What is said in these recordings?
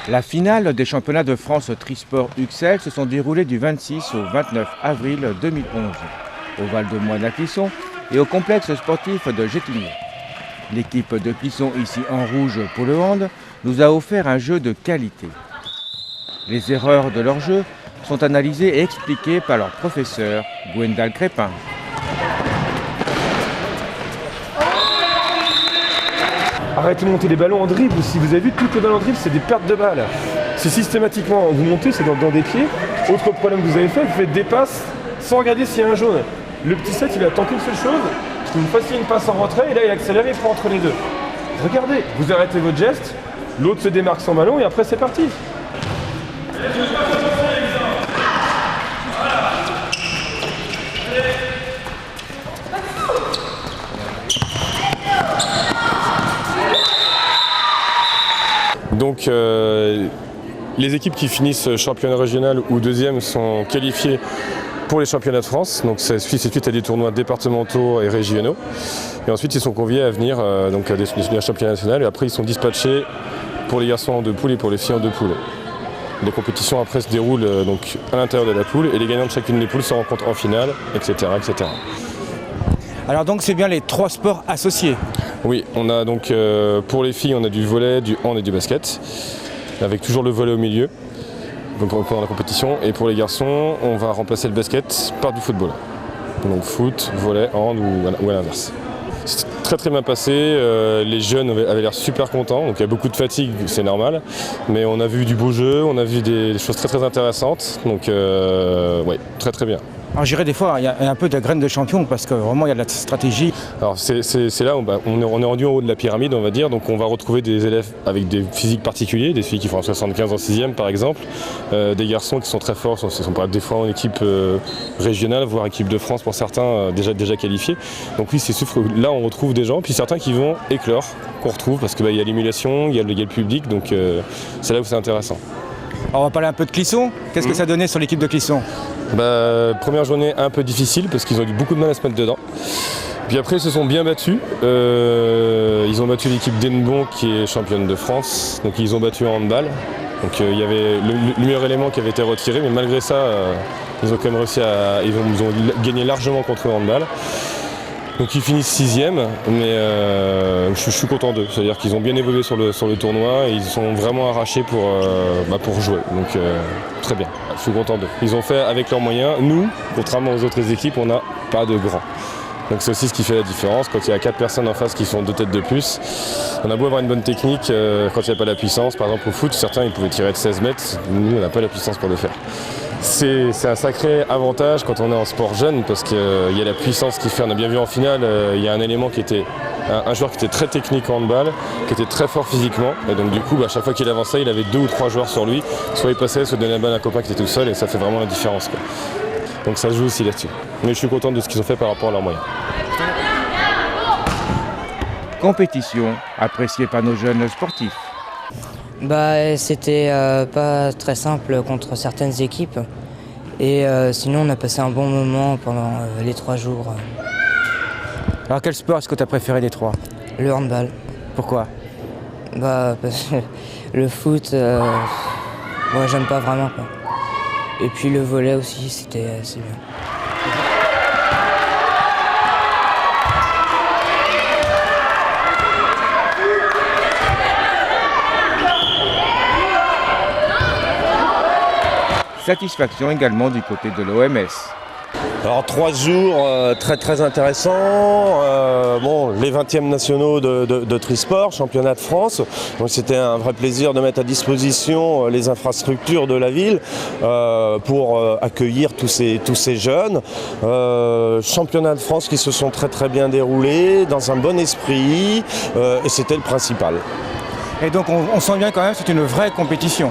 La finale des championnats de France Trisport UXL se sont déroulées du 26 au 29 avril 2011 au Val-de-Moine à Clisson et au complexe sportif de Gétigné. L'équipe de Clisson, ici en rouge pour le hand, nous a offert un jeu de qualité. Les erreurs de leur jeu sont analysées et expliquées par leur professeur Gwendal Crépin. Arrêtez de monter les ballons en dribble. Si vous avez vu, toutes les ballons en dribble, c'est des pertes de balles. C'est systématiquement, vous montez, c'est dans des pieds. Autre problème que vous avez fait, vous faites des passes sans regarder s'il y a un jaune. Le petit 7, il attend qu'une seule chose, que vous fassiez une passe en retrait, et là, il accélère et prend entre les deux. Regardez, vous arrêtez votre geste, l'autre se démarque son ballon, et après, c'est parti. Donc les équipes qui finissent championnat régional ou deuxième sont qualifiées pour les championnats de France. Donc c'est suite à des tournois départementaux et régionaux. Et ensuite ils sont conviés à venir donc à des championnats nationaux et après ils sont dispatchés pour les garçons en deux poules et pour les filles en deux poules. Les compétitions après se déroulent donc à l'intérieur de la poule et les gagnants de chacune des poules se rencontrent en finale, etc., etc. Alors donc c'est bien les trois sports associés. Oui, on a donc pour les filles on a du volley, du hand et du basket, avec toujours le volley au milieu pendant la compétition. Et pour les garçons, on va remplacer le basket par du football. Donc foot, volley, hand ou à l'inverse. C'est très très bien passé, les jeunes avaient l'air super contents, donc il y a beaucoup de fatigue, c'est normal. Mais on a vu du beau jeu, on a vu des choses très très intéressantes, donc ouais, très très bien. Alors je dirais des fois, il y a un peu de graines de champion parce que vraiment il y a de la stratégie. Alors c'est là où on est rendu en haut de la pyramide, on va dire, donc on va retrouver des élèves avec des physiques particuliers, des filles qui font un 75 en 6e par exemple, des garçons qui sont très forts, sont des fois en équipe régionale, voire équipe de France pour certains déjà qualifiés. Donc oui, c'est sûr que là on retrouve des gens, puis certains qui vont éclore, qu'on retrouve parce qu'il y a l'émulation, il y a le public, donc c'est là où c'est intéressant. Alors on va parler un peu de Clisson. Qu'est-ce que ça donnait sur l'équipe de Clisson ? Première journée un peu difficile parce qu'ils ont eu beaucoup de mal à se mettre dedans. Puis après ils se sont bien battus. Ils ont battu l'équipe d'Henbon qui est championne de France. Donc ils ont battu en handball. Donc il y avait le meilleur élément qui avait été retiré, mais malgré ça, ils ont quand même réussi ils ont gagné largement contre le handball. Donc ils finissent 6e, mais je suis content d'eux. C'est-à-dire qu'ils ont bien évolué sur le tournoi et ils sont vraiment arrachés pour jouer. Donc très bien, je suis content d'eux. Ils ont fait avec leurs moyens. Nous, contrairement aux autres équipes, on n'a pas de grands. Donc c'est aussi ce qui fait la différence. Quand il y a 4 personnes en face qui font 2 têtes de plus, on a beau avoir une bonne technique, quand il n'y a pas la puissance, par exemple au foot, certains ils pouvaient tirer de 16 mètres, nous on n'a pas la puissance pour le faire. C'est un sacré avantage quand on est en sport jeune parce qu'il y a la puissance qui fait. On a bien vu en finale, il y a un élément qui était un joueur qui était très technique en handball, qui était très fort physiquement. Et donc du coup, à chaque fois qu'il avançait, il avait 2 ou 3 joueurs sur lui. Soit il passait, soit il donnait la balle à un copain qui était tout seul et ça fait vraiment la différence, quoi. Donc ça se joue aussi là-dessus. Mais je suis content de ce qu'ils ont fait par rapport à leurs moyens. Compétition appréciée par nos jeunes sportifs. C'était pas très simple contre certaines équipes et sinon on a passé un bon moment pendant les 3 jours. Alors quel sport est-ce que tu as préféré des 3 ? Le handball. Pourquoi ? Parce que le foot, moi j'aime pas vraiment quoi. Et puis le volley aussi, c'est bien. Satisfaction également du côté de l'OMS. Alors 3 jours très très intéressants, les 20e nationaux de Trisport, championnat de France. Donc c'était un vrai plaisir de mettre à disposition les infrastructures de la ville pour accueillir tous ces jeunes. Championnat de France qui se sont très très bien déroulés, dans un bon esprit, et c'était le principal. Et donc on sent bien quand même que c'est une vraie compétition.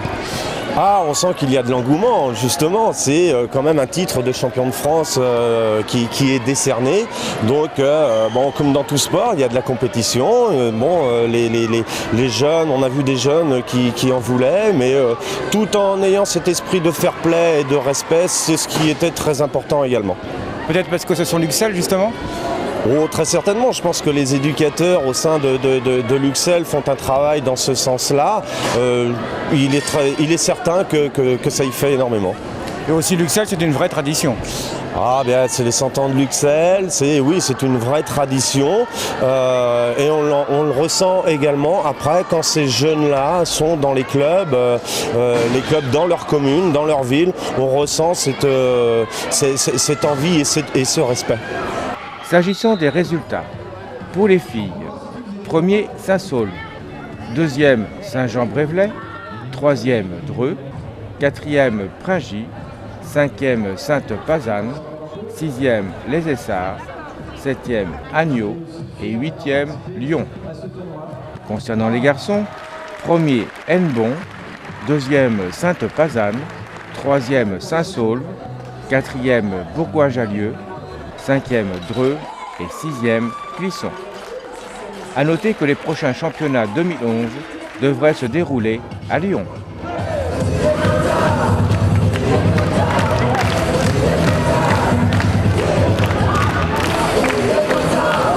Ah, on sent qu'il y a de l'engouement, justement, c'est quand même un titre de champion de France qui est décerné. Donc, comme dans tout sport, il y a de la compétition. Les jeunes, on a vu des jeunes qui en voulaient, mais tout en ayant cet esprit de fair play et de respect, c'est ce qui était très important également. Peut-être parce que ce sont l'Uxel justement? Oh, très certainement, je pense que les éducateurs au sein de l'Uxel font un travail dans ce sens-là. Il est certain que ça y fait énormément. Et aussi l'Uxel, c'est une vraie tradition. Ah bien, c'est les 100 ans de l'Uxel, c'est une vraie tradition et on le ressent également après quand ces jeunes-là sont dans les clubs dans leur commune, dans leur ville, on ressent cette envie et ce respect. S'agissant des résultats, pour les filles, premier Saint-Saulve, deuxième Saint-Jean-Brévelay, troisième Dreux, quatrième Pringy, cinquième Sainte-Pazanne, sixième Les Essarts, septième Agneau et huitième Lyon. Concernant les garçons, premier Hennebont, deuxième Sainte-Pazanne, troisième Saint-Saulve, quatrième Bourgoin-Jallieu, cinquième Dreux et sixième Clisson. A noter que les prochains championnats 2011 devraient se dérouler à Lyon.